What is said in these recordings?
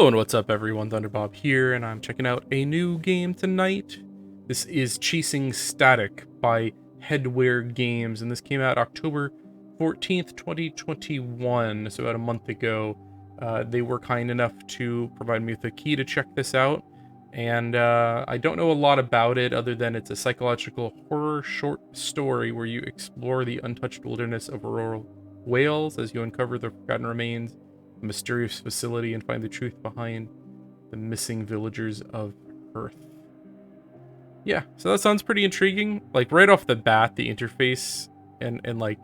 Hello and what's up everyone, Thunderbob here, and I'm checking out a new game tonight. This is Chasing Static by Headwear Games, and this came out October 14th, 2021, so about a month ago. They were kind enough to provide me with a key to check this out, and I don't know a lot about it other than it's a psychological horror short story where you explore the untouched wilderness of rural Wales as you uncover the forgotten remains, a mysterious facility, and find the truth behind the missing villagers of Earth. Yeah, so that sounds pretty intriguing. Like right off the bat, the interface and like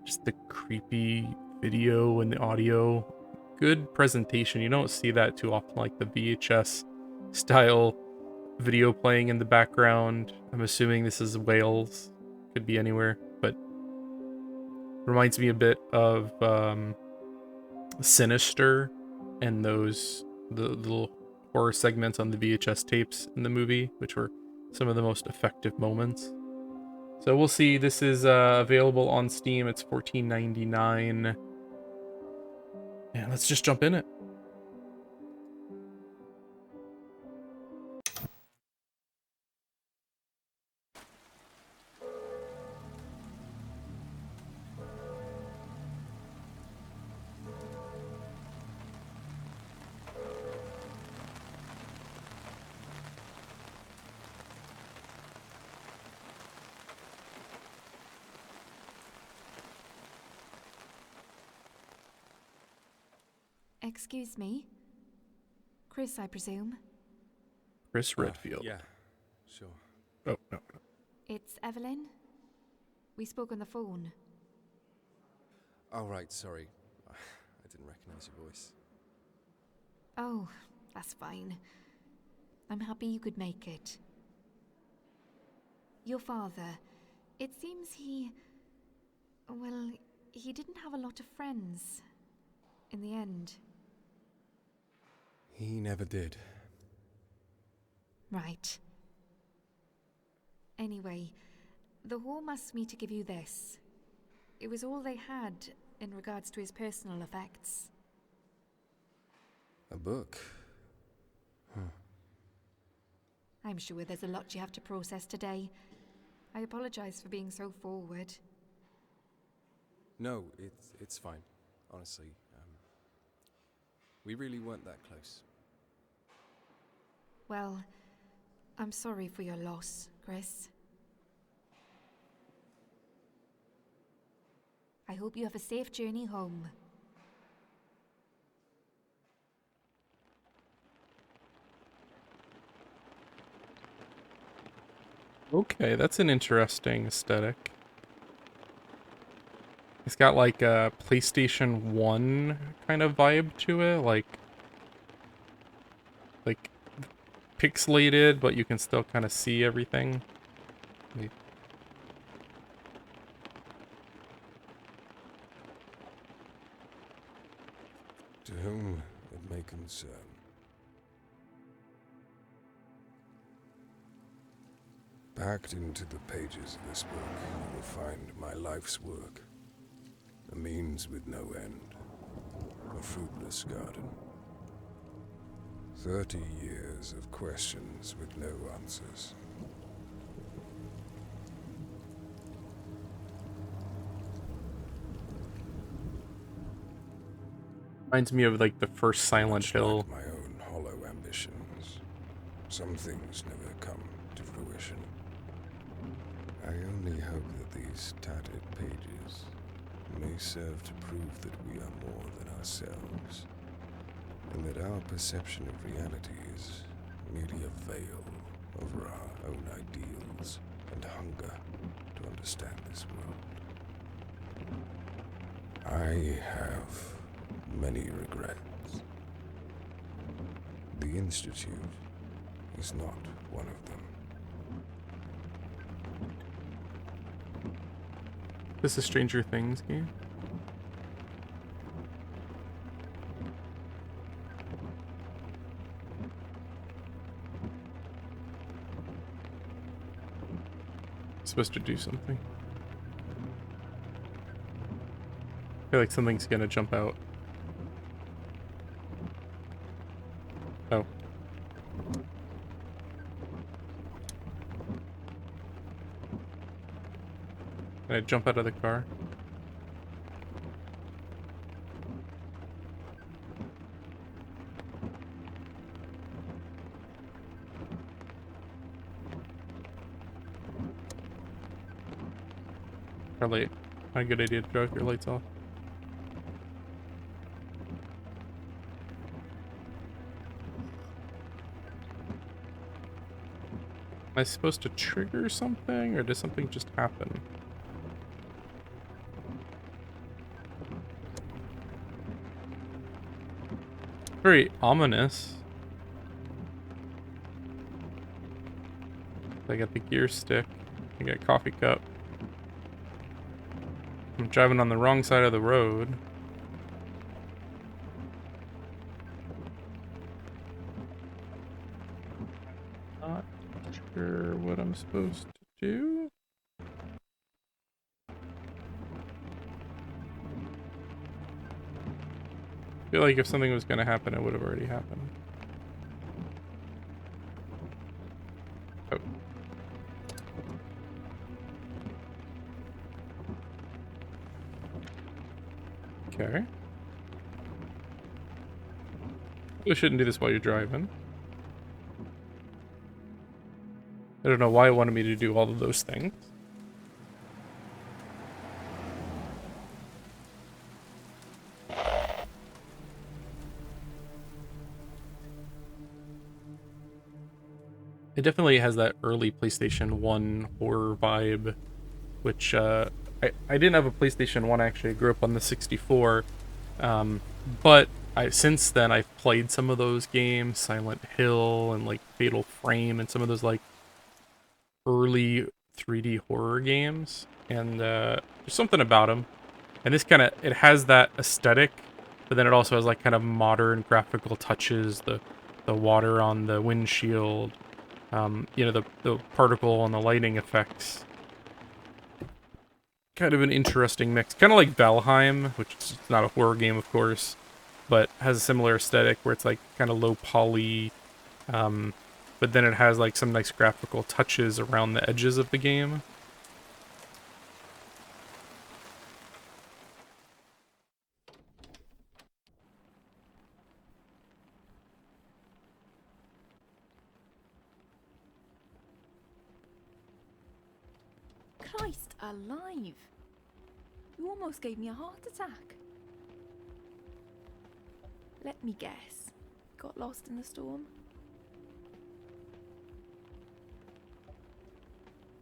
just the creepy video and the audio, good presentation. You don't see that too often, like the VHS style video playing in the background. I'm assuming this is Wales, could be anywhere, but reminds me a bit of Sinister and the little horror segments on the VHS tapes in the movie, which were some of the most effective moments. So we'll see. This is available on Steam. It's $14.99. And let's just jump in it. Excuse me? Chris, I presume? Chris Redfield. Yeah, sure. Oh, no. It's Evelyn? We spoke on the phone. Oh, right, sorry. I didn't recognize your voice. Oh, that's fine. I'm happy you could make it. Your father, it seems he didn't have a lot of friends in the end. He never did. Right. Anyway, the home asked me to give you this. It was all they had in regards to his personal effects. A book? Huh. I'm sure there's a lot you have to process today. I apologize for being so forward. No, it's fine. Honestly, we really weren't that close. Well, I'm sorry for your loss, Chris. I hope you have a safe journey home. Okay, that's an interesting aesthetic. It's got like a PlayStation 1 kind of vibe to it, like pixelated, but you can still kind of see everything. To whom it may concern. Packed into the pages of this book, you will find my life's work. A means with no end. A fruitless garden. 30 years of questions with no answers. Reminds me of like the first Silent Hill. Like my own hollow ambitions. Some things never come to fruition. I only hope that these tattered pages may serve to prove that we are more than ourselves, and that our perception of reality is merely a veil over our own ideals and hunger to understand this world. I have many regrets. The Institute is not one of them. This is a Stranger Things game. It's supposed to do something. I feel like something's gonna jump out. Oh. Can I jump out of the car? Probably not a good idea to drive your lights off. Am I supposed to trigger something, or does something just happen? Very ominous. I got the gear stick. I got a coffee cup. I'm driving on the wrong side of the road. Not sure what I'm supposed to do. I feel like if something was going to happen, it would have already happened. Oh. Okay. You shouldn't do this while you're driving. I don't know why it wanted me to do all of those things. It definitely has that early PlayStation 1 horror vibe, which I didn't have a PlayStation 1 actually. I grew up on the 64. But since then I've played some of those games, Silent Hill and like Fatal Frame and some of those like early 3D horror games, and there's something about them. And this kind of, it has that aesthetic, but then it also has like kind of modern graphical touches, the water on the windshield, you know, the particle and the lighting effects. Kind of an interesting mix. Kind of like Valheim, which is not a horror game, of course, but has a similar aesthetic where it's like kind of low poly, but then it has like some nice graphical touches around the edges of the game. Christ alive! You almost gave me a heart attack. Let me guess. Got lost in the storm?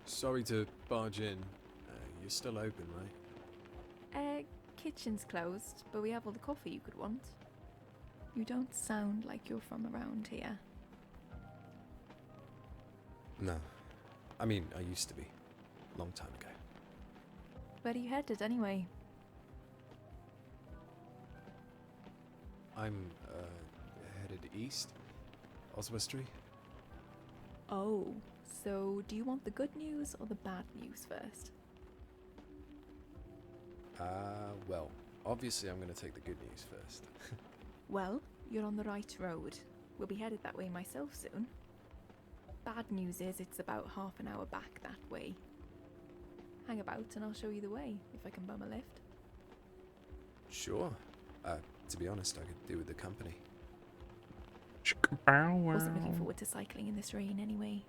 Sorry to barge in. You're still open, right? Kitchen's closed, but we have all the coffee you could want. You don't sound like you're from around here. No. I mean, I used to be. Long time ago. Where are you headed anyway? I'm, headed east. Oswestry. Oh, so do you want the good news or the bad news first? Well, obviously I'm gonna take the good news first. Well, you're on the right road. We'll be headed that way myself soon. Bad news is it's about half an hour back that way. Hang about and I'll show you the way, if I can bum a lift. Sure. To be honest, I could do with the company. Wasn't looking forward to cycling in this rain anyway.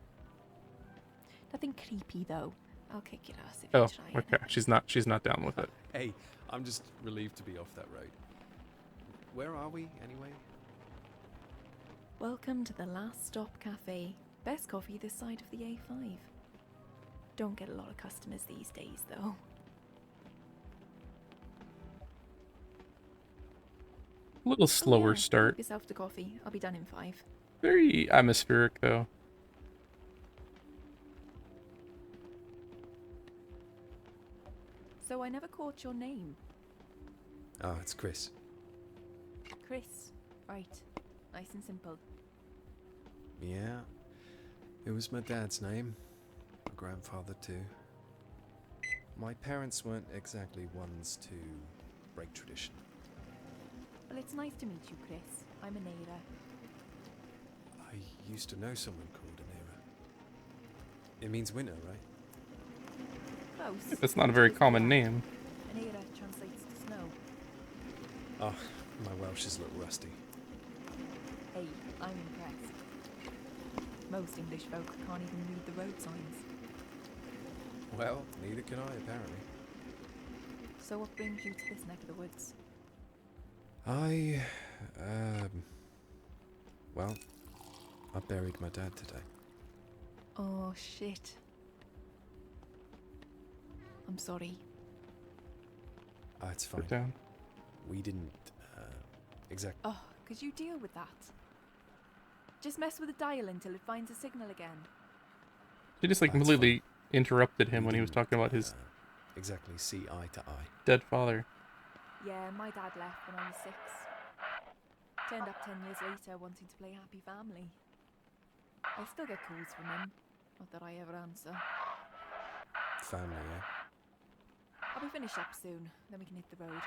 Nothing creepy though. I'll kick your ass if you try. Okay. She's not down with it. Hey, I'm just relieved to be off that road. Where are we, anyway? Welcome to the Last Stop Cafe. Best coffee this side of the A5. Don't get a lot of customers these days, though. A little slower Help start. yourself to coffee. I'll be done in 5. Very atmospheric, though. So I never caught your name. Oh, it's Chris. Chris. Right. Nice and simple. Yeah. It was my dad's name. My grandfather, too. My parents weren't exactly ones to break tradition. Well, it's nice to meet you, Chris. I'm Anera. I used to know someone called Anira. It means winter, right? Close. That's not a very Just common that. name. Anira translates to snow. Oh, my Welsh is a little rusty. Hey, I'm impressed. Most English folk can't even read the road signs. Well, neither can I, apparently. So what brings you to this neck of the woods? Well, I buried my dad today. Oh, shit. I'm sorry. It's fine. Put down. We didn't, exactly. Oh, could you deal with that? Just mess with the dial until it finds a signal again. She just like That's completely interrupted him We when he was didn't, talking about his exactly see eye to eye. dead father. Yeah, my dad left when I was 6. Turned up 10 years later wanting to play Happy Family. I still get calls from him. Not that I ever answer. Family, eh? I'll be finished up soon, then we can hit the road.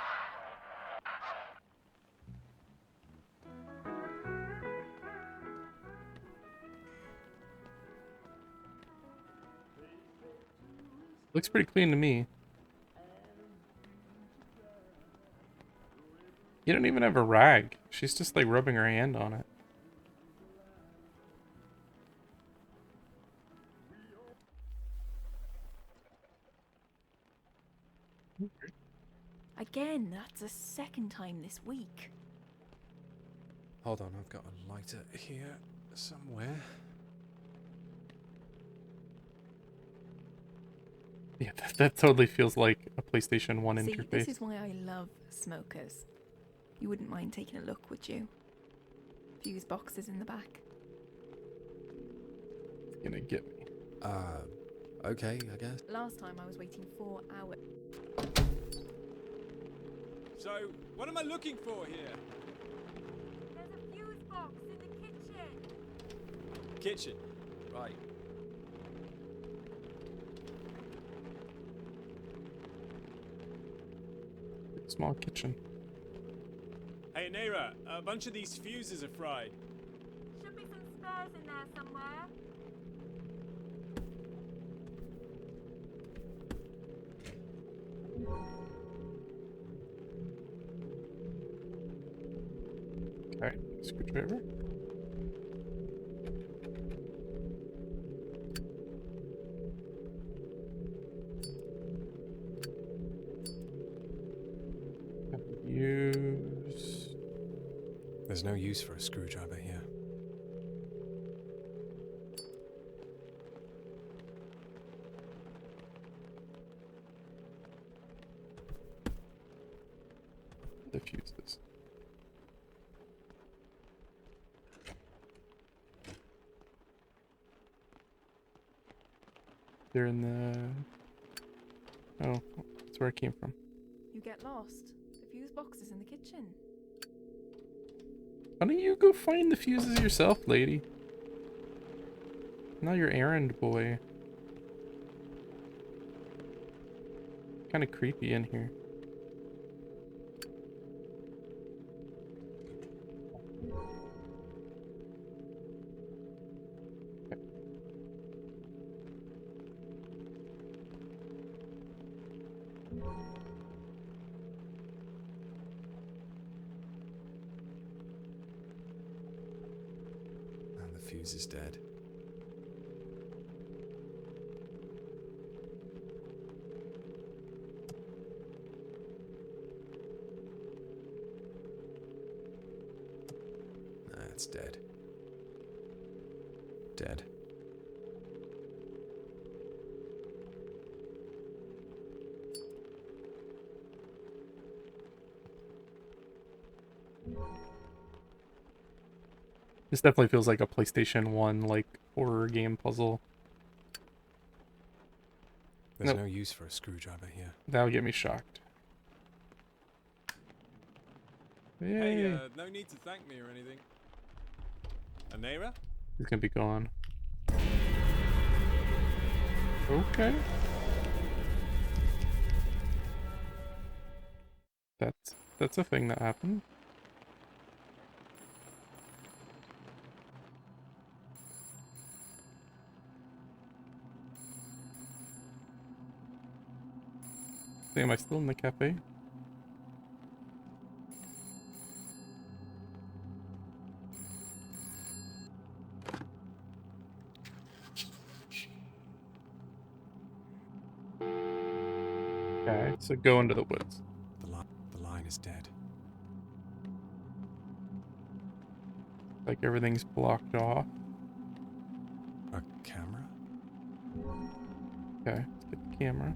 Looks pretty clean to me. You don't even have a rag. She's just like rubbing her hand on it. Again, that's the second time this week. Hold on, I've got a lighter here somewhere. Yeah, that totally feels like a PlayStation 1 See, interface. this is why I love smokers. You wouldn't mind taking a look, would you? Fuse boxes in the back. It's gonna get me. Okay, I guess. Last time I was waiting 4 hours. So, what am I looking for here? There's a fuse box in the kitchen. Kitchen. Right. Small kitchen. Hey, Naira, a bunch of these fuses are fried. Should be some spares in there somewhere. Alright, screwdriver. Use. There's no use for a screwdriver here. Diffuse this. They're in the... Oh, that's where I came from. You get lost. The fuse box is in the kitchen. Why don't you go find the fuses yourself, lady? Not your errand boy. Kind of creepy in here. And the fuse is dead. Nah, it's dead. Dead. This definitely feels like a PlayStation 1 like horror game puzzle. There's Nope. no use for a screwdriver here. That'll get me shocked. Yay! Hey, no need to thank me or anything. Naira? He's gonna be gone. Okay. That's a thing that happened. say, am I still in the cafe? Okay, so go into the woods. The line is dead. Like everything's blocked off. A camera? Okay, let's get the camera.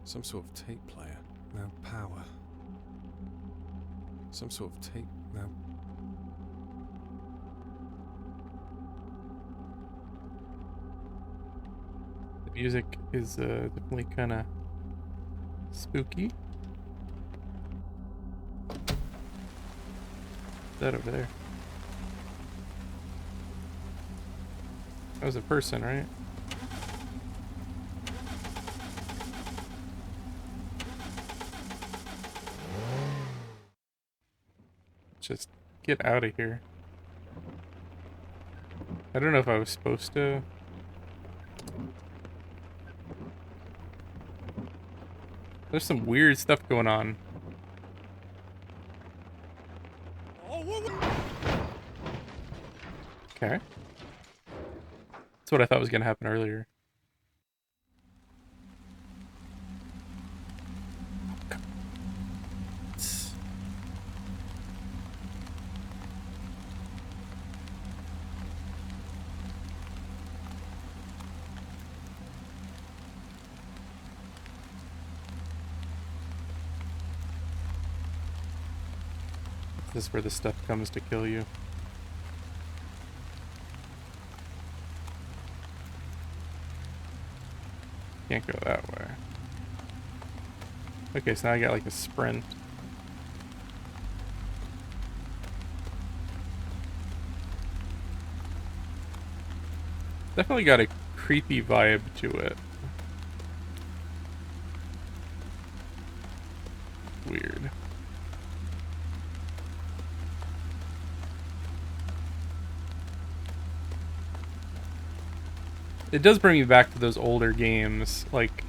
Some sort of tape player. No power. Some sort of tape. No. The music is definitely kind of spooky. What's that over there? That was a person, right? Just get out of here. I don't know if I was supposed to. There's some weird stuff going on. Okay. That's what I thought was gonna happen earlier. This is where the stuff comes to kill you. Can't go that way. Okay, so now I got like a sprint. Definitely got a creepy vibe to it. Weird. It does bring me back to those older games, like,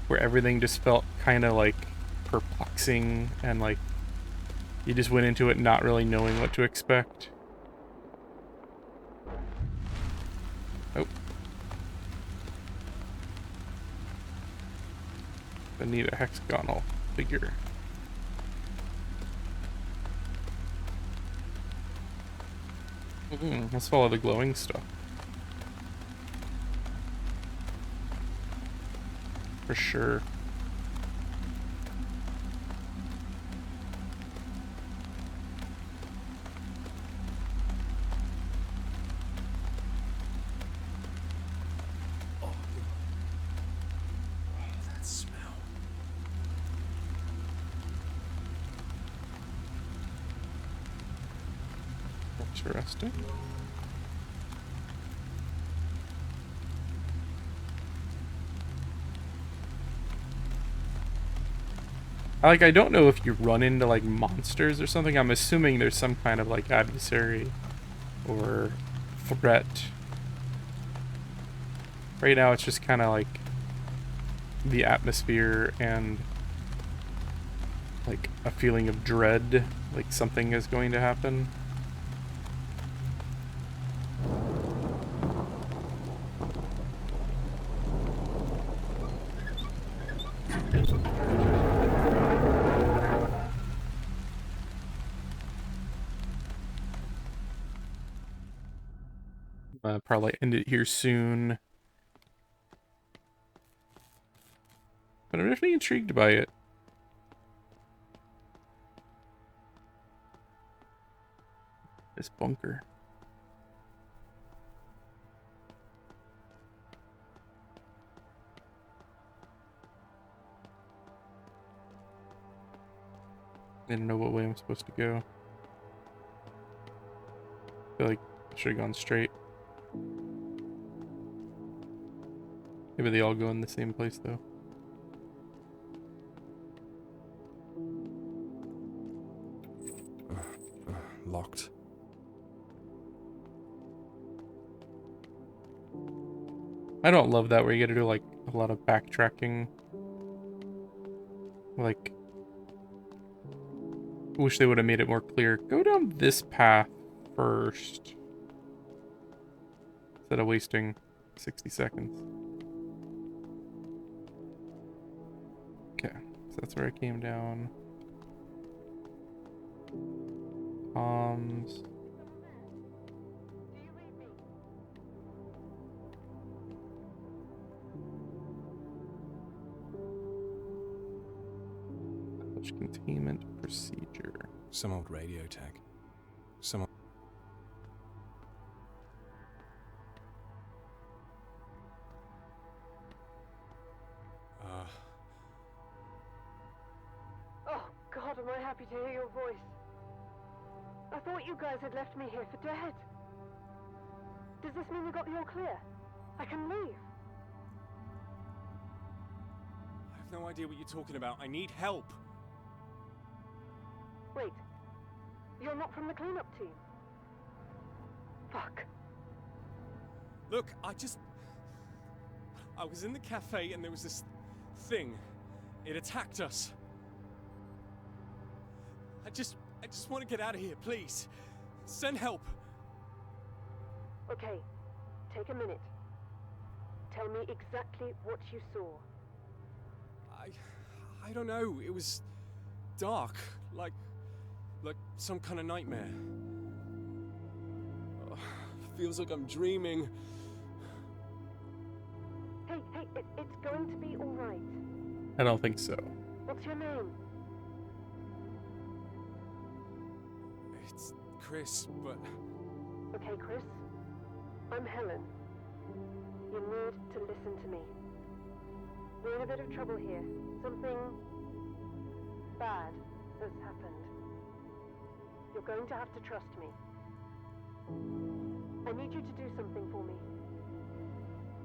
where everything just felt kind of, like, perplexing, and, like, you just went into it not really knowing what to expect. Oh. I need a hexagonal figure. Let's follow the glowing stuff. For sure. Oh, that smell. Interesting. I don't know if you run into, like, monsters or something. I'm assuming there's some kind of, like, adversary or threat. Right now, it's just kind of, like, the atmosphere and, like, a feeling of dread, like something is going to happen. Probably end it here soon. But I'm definitely intrigued by it. This bunker. I don't know what way I'm supposed to go. I feel like I should have gone straight. Maybe they all go in the same place, though. Locked. I don't love that where you gotta do like a lot of backtracking. Like, wish they would have made it more clear. Go down this path first instead of wasting 60 seconds. Okay, so that's where I came down. Comms. Containment procedure. Some old radio tech. Some old... Oh, God, am I happy to hear your voice. I thought you guys had left me here for dead. Does this mean we got the all clear? I can leave. I have no idea what you're talking about. I need help. Wait, you're not from the cleanup team? Fuck. Look, I was in the cafe and there was this thing. It attacked us. I just want to get out of here, please. Send help. Okay, take a minute. Tell me exactly what you saw. I don't know. It was dark, like some kind of nightmare. Feels like I'm dreaming. Hey, it's going to be all right. I don't think so. What's your name? It's Chris, but... Okay, Chris. I'm Helen. You need to listen to me. We're in a bit of trouble here. Something bad has happened. You're going to have to trust me. I need you to do something for me.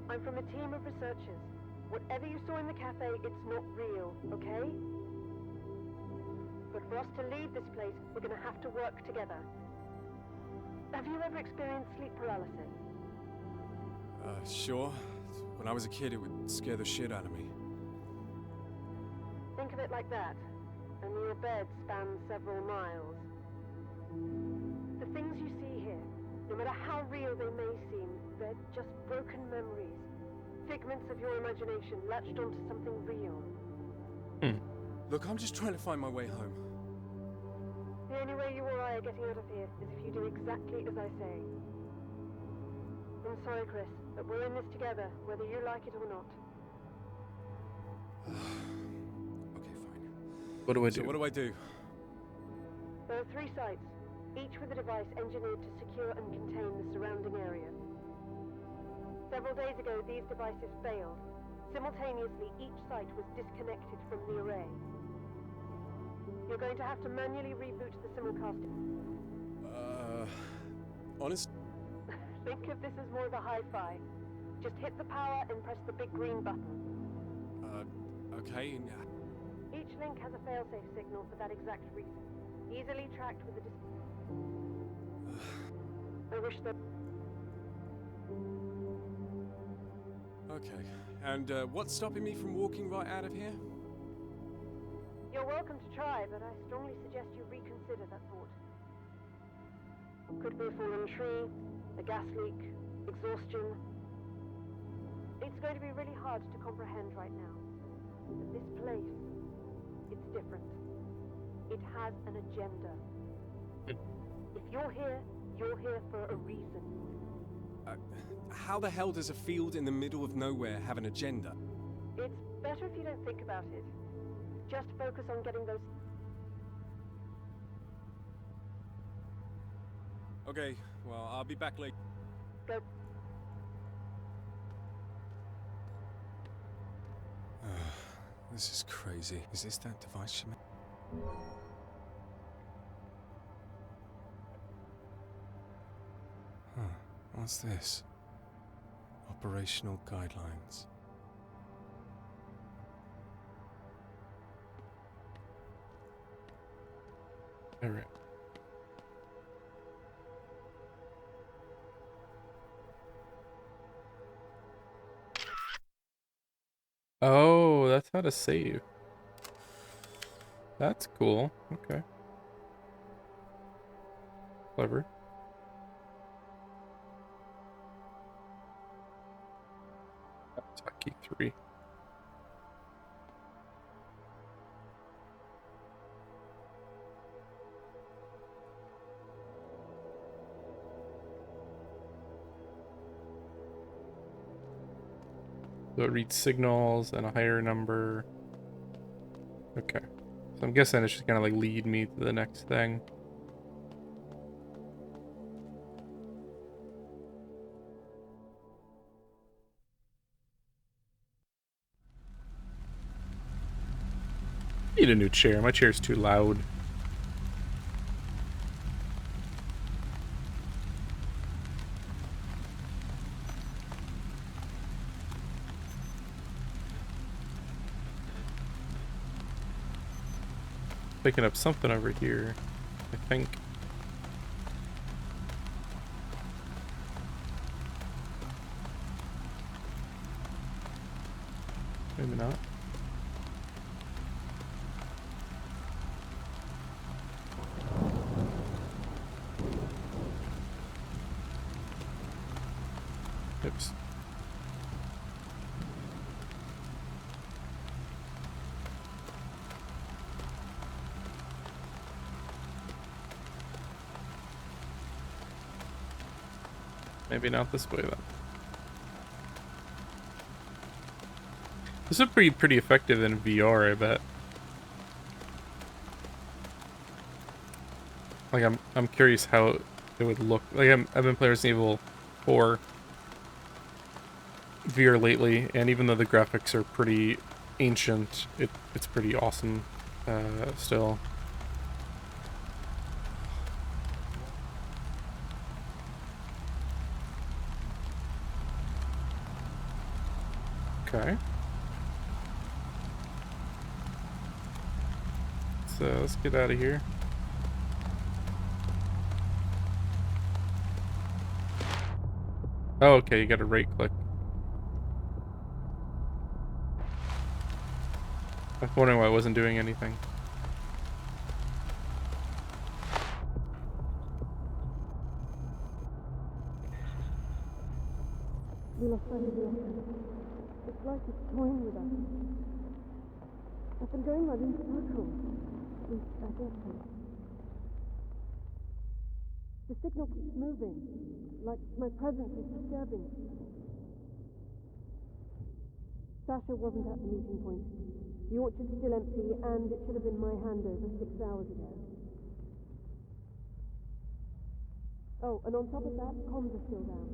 I'm from a team of researchers. Whatever you saw in the cafe, it's not real, okay? But for us to leave this place, we're gonna have to work together. Have you ever experienced sleep paralysis? Sure. When I was a kid, it would scare the shit out of me. Think of it like that. And your bed spans several miles. The things you see here, no matter how real they may seem, they're just broken memories. Figments of your imagination latched onto something real. Look, I'm just trying to find my way home. The only way you or I are getting out of here is if you do exactly as I say. I'm sorry, Chris, but we're in this together, whether you like it or not. Okay, fine. What do I do? So what do I do? There are 3 sites, each with a device engineered to secure and contain the surrounding area. Several days ago, these devices failed. Simultaneously, each site was disconnected from the array. You're going to have to manually reboot the simulcast. Honest? Think of this as more of a hi-fi. Just hit the power and press the big green button. Okay. Each link has a failsafe signal for that exact reason. Easily tracked with a I wish that... Okay. And, what's stopping me from walking right out of here? You're welcome to try, but I strongly suggest you reconsider that thought. Could be a fallen tree, a gas leak, exhaustion. It's going to be really hard to comprehend right now. But this place, it's different. It has an agenda. If you're here for a reason. How the hell does a field in the middle of nowhere have an agenda? It's better if you don't think about it. Just focus on getting those... Okay, well, I'll be back later. Go. This is crazy. Is this that device she made? Huh. What's this? Operational guidelines. All right. Oh, that's how to save. That's cool. Okay. Clever. Hotkey 3. So it reads signals and a higher number. Okay. So I'm guessing it's just gonna like lead me to the next thing. I need a new chair. My chair's too loud. Picking up something over here, I think. Maybe not. Oops. Maybe not this way then. This is pretty effective in VR, I bet. Like I'm curious how it would look. Like I've been playing Resident Evil 4 VR lately, and even though the graphics are pretty ancient, it's pretty awesome still. Okay. So let's get out of here. Oh, okay, you gotta right click. I was wondering why I wasn't doing anything. We lost sight of the ocean. It's like it's toying with us. I've been going round in circles. At least I think so. The signal keeps moving, like my presence is disturbing. Sasha wasn't at the meeting point. The orchard's still empty, and it should have been my handover 6 hours ago. Oh, and on top of that, comms are still down.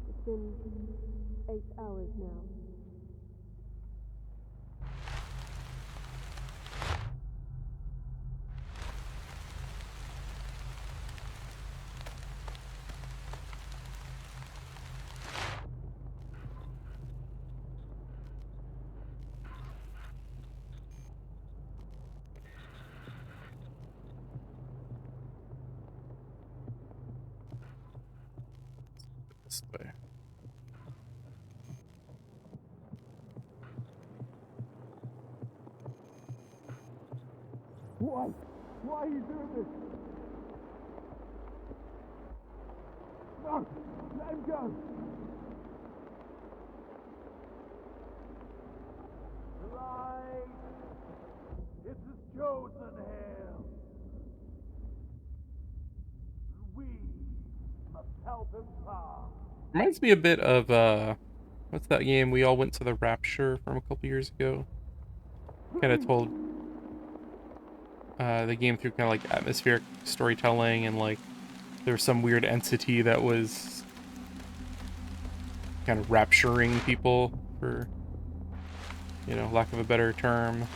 It's been 8 hours now. This way. Why? Why are you doing this? No! Let him go! Light! It's his chosen him! We must help him pass. Reminds me a bit of what's that game we all went to the Rapture from a couple years ago? Kind of told the game through kind of like atmospheric storytelling, and like there was some weird entity that was kind of rapturing people, for lack of a better term.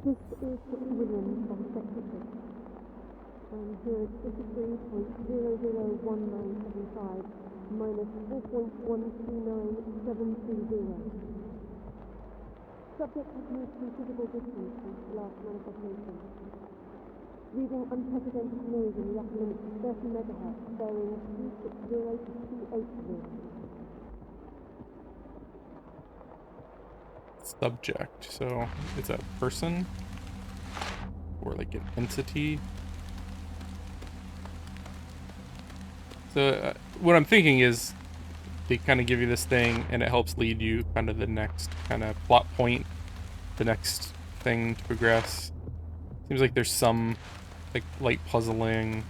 This is Dr. Williams from Sector 6. I'm here at 53.001975 minus 4.129720. Subject has moved considerable distance since the last manifestation. Reading unprecedented noise in the upper limits of 30 megahertz, bearing 260 to 280. Subject. So it's a person or like an entity. So what I'm thinking is they kind of give you this thing and it helps lead you kind of the next kind of plot point, the next thing to progress. Seems like there's some like light puzzling,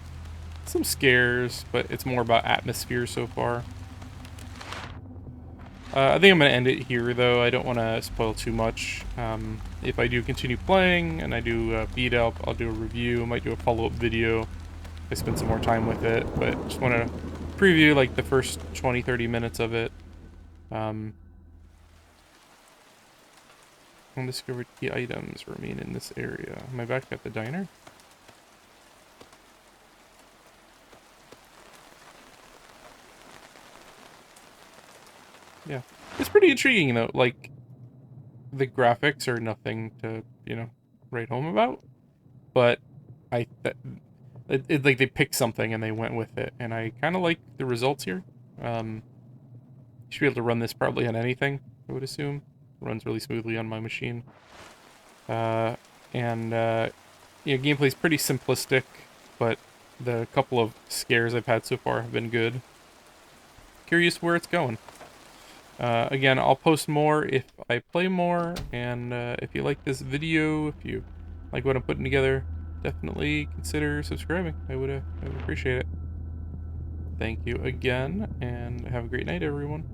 some scares, but it's more about atmosphere so far. I think I'm going to end it here, though. I don't want to spoil too much. If I do continue playing and I do beat up, I'll do a review. I might do a follow-up video if I spend some more time with it. But just want to preview like the first 20-30 minutes of it. Undiscovered key items remain in this area. Am I back at the diner? Yeah, it's pretty intriguing though. Like, the graphics are nothing to, you know, write home about, but it like they picked something and they went with it, and I kind of like the results here. You should be able to run this probably on anything, I would assume. It runs really smoothly on my machine. Yeah, gameplay's pretty simplistic, but the couple of scares I've had so far have been good. Curious where it's going. Again, I'll post more if I play more, and if you like this video, if you like what I'm putting together, definitely consider subscribing. I would appreciate it. Thank you again, and have a great night, everyone.